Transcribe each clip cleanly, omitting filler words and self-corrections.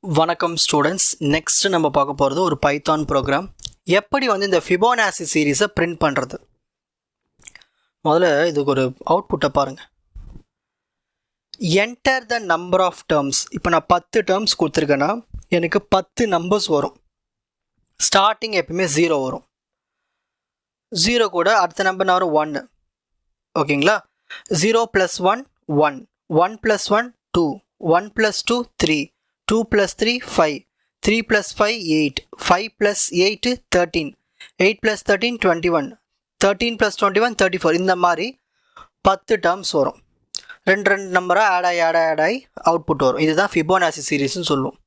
வணக்கம் students. Next நம்ம பார்க்க போகிறது ஒரு பைத்தான் ப்ரோக்ராம். எப்படி இந்த ஃபிபோனாசி சீரீஸை பிரிண்ட் பண்ணுறது. முதல்ல இதுக்கு ஒரு அவுட்புட்டை பாருங்கள். Enter the number of terms. இப்போ நான் 10 டேர்ம்ஸ் கொடுத்துருக்கேன்னா எனக்கு 10 நம்பர்ஸ் வரும். ஸ்டார்டிங் எப்பயுமே 0 வரும். 0 கூட அடுத்த நம்பர் வரும் 1. ஓகேங்களா? 0 + 1 1, 1 + 1 2, 1 + 2 3, 2 + 3 5, 3 + 5 8, 5 + 8 13, 8 + 13 21, 13 + 21 34. இந்த மாதிரி 10 டேர்ம்ஸ் வரும். ரெண்டு நம்பராக ஆட் ஆகி அவுட்புட் வரும். இதுதான் ஃபிபோனாசி சீரீஸ்னு சொல்லுவோம்.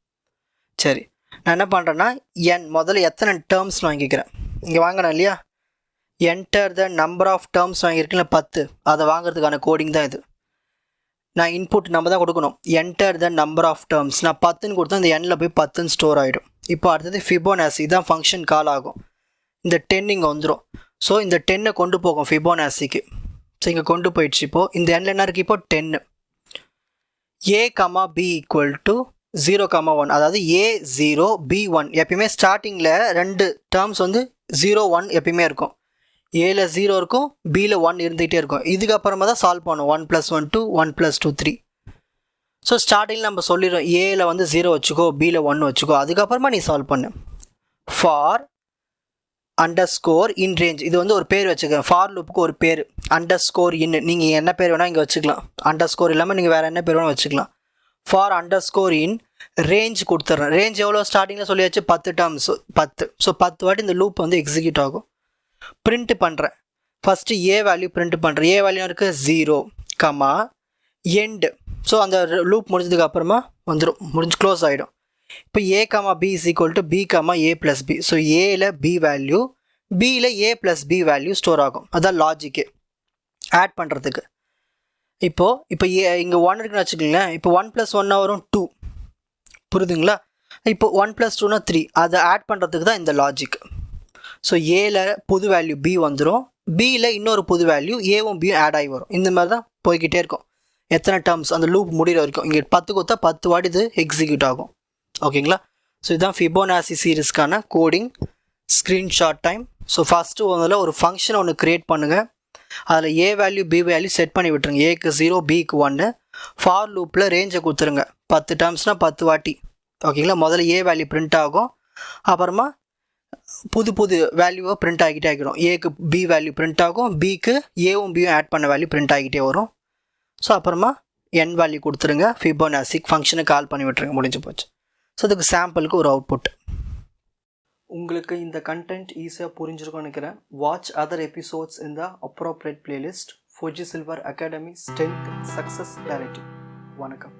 சரி, நான் என்ன பண்ணுறேன்னா முதல்ல எத்தனை டேர்ம்ஸ் வாங்கிக்கிறேன். இங்கே வாங்கினேன் இல்லையா, enter the number of terms வாங்கியிருக்கேன் 10. அதை வாங்குறதுக்கான கோடிங் தான் இது. நான் இன்புட் நம்ம தான் கொடுக்கணும். Enter the number of terms. நான் 10ன்னு கொடுத்தா இந்த எண்ணில் போய் 10 ஸ்டோர் ஆகிடும். இப்போ அடுத்தது ஃபிபோனாசி தான் ஃபங்க்ஷன் கால் ஆகும். இந்த 10 இங்கே வந்துடும். ஸோ இந்த 10 கொண்டு போகும் ஃபிபோனாசிக்கு. ஸோ இங்கே கொண்டு போயிடுச்சு. இப்போது இந்த எண்ணில் என்ன இருக்குது? இப்போ 10. A, B = 0, 1. அதாவது A0 B1. எப்பயுமே ஸ்டார்டிங்கில் 2 டேர்ம்ஸ் 0 1 எப்பயுமே இருக்கும். ஏல 0 இருக்கும், பியில் 1 இருந்துகிட்டே இருக்கும். இதுக்கப்புறமா தான் சால்வ் பண்ணும். 1 + 1 2, 1 + 2 3. ஸோ ஸ்டார்டிங்கில் நம்ம சொல்லிடுறோம் ஏல 0 வச்சுக்கோ, பியில் 1 வச்சுக்கோ. அதுக்கப்புறமா நீ சால்வ் பண்ணு. For underscore in range. இது ஒரு பேர் வச்சுக்கேன். ஃபார் லூப்புக்கு ஒரு பேர் அண்டர்ஸ்கோர் இன். நீங்கள் என்ன பேர் வேணால் இங்கே வச்சுக்கலாம். அண்டர்ஸ்கோர் இல்லாமல் நீங்கள் வேறு என்ன பேர் வேணால் வச்சுக்கலாம். ஃபார் அண்டர்ஸ்கோர் இன் ரேஞ்ச் கொடுத்துட்றேன். ரேஞ்ச் எவ்வளோ ஸ்டார்டிங்கில் சொல்லியாச்சு? 10 டேர்ம்ஸ் 10. ஸோ 10 வாட்டி இந்த லூப் எக்ஸிக்யூட் ஆகும். பிரிண்ட் பண்ணுறேன். ஃபஸ்ட்டு ஏ வேல்யூ பிரிண்ட் பண்ணுறேன். ஏ வேல்யூ இருக்குது 0, எண்டு. ஸோ அந்த லூப் முடிஞ்சதுக்கு அப்புறமா முடிஞ்சு க்ளோஸ் ஆகிடும். இப்போ A, B = B, A + B. So ஏல B வேல்யூ, பியில் A + B வேல்யூ ஸ்டோர் ஆகும். அதான் லாஜிக்கு ஆட் பண்ணுறதுக்கு. இப்போ இங்கே 1 இருக்குன்னு வச்சுக்கோங்களேன். இப்போ 1 + 1 வரும் 2. புரியுதுங்களா? இப்போ 1 + 2 3. அதை ஆட் பண்ணுறதுக்கு தான் இந்த லாஜிக். ஸோ ஏல புது வேல்யூ B வந்துடும், பியில் இன்னொரு புது வேல்யூ ஏவும் பியும் ஆட் ஆகி வரும். இந்த மாதிரி தான் போய்கிட்டே இருக்கும். எத்தனை டேர்ம்ஸ் அந்த லூப் முடிகிற வரைக்கும். இங்கே 10 கொடுத்தா 10 வாட்டி இது எக்ஸிக்யூட் ஆகும். ஓகேங்களா? ஸோ இதுதான் ஃபிபோனாசி சீரீஸ்க்கான coding. Screenshot time. So first ஒரு ஃபங்க்ஷன் ஒன்று க்ரியேட் பண்ணுங்கள். அதில் A value B value set பண்ணி விட்டுருங்க. ஏக்கு 0, பிக்கு 1. ஃபார் லூப்பில் ரேஞ்சை கொடுத்துருங்க. 10 டேர்ம்ஸ்னால் 10 வாட்டி. ஓகேங்களா? முதல்ல ஏ வேல்யூ பிரிண்ட் ஆகும். அப்புறமா புது வேல்யூவை பிரிண்ட் ஆகிட்டே ஆகிடும். ஏக்கு பி வேல்யூ பிரிண்ட் ஆகும், பிக்கு ஏவும் பியும் ஆட் பண்ண வேல்யூ பிரிண்ட் ஆகிட்டே வரும். ஸோ அப்புறமா என் வேல்யூ கொடுத்துருங்க. ஃபிபோனாசி ஃபங்க்ஷனை கால் பண்ணி விட்டுருங்க. முடிஞ்சு போச்சு. ஸோ அதுக்கு சாம்பிளுக்கு ஒரு அவுட்புட். உங்களுக்கு இந்த கண்டென்ட் ஈஸியாக புரிஞ்சிருக்கும்னு நினைக்கிறேன். வாட்ச் அதர் எபிசோட்ஸ் இன் த appropriate playlist. Fuji silver academy strength success clarity. வணக்கம்.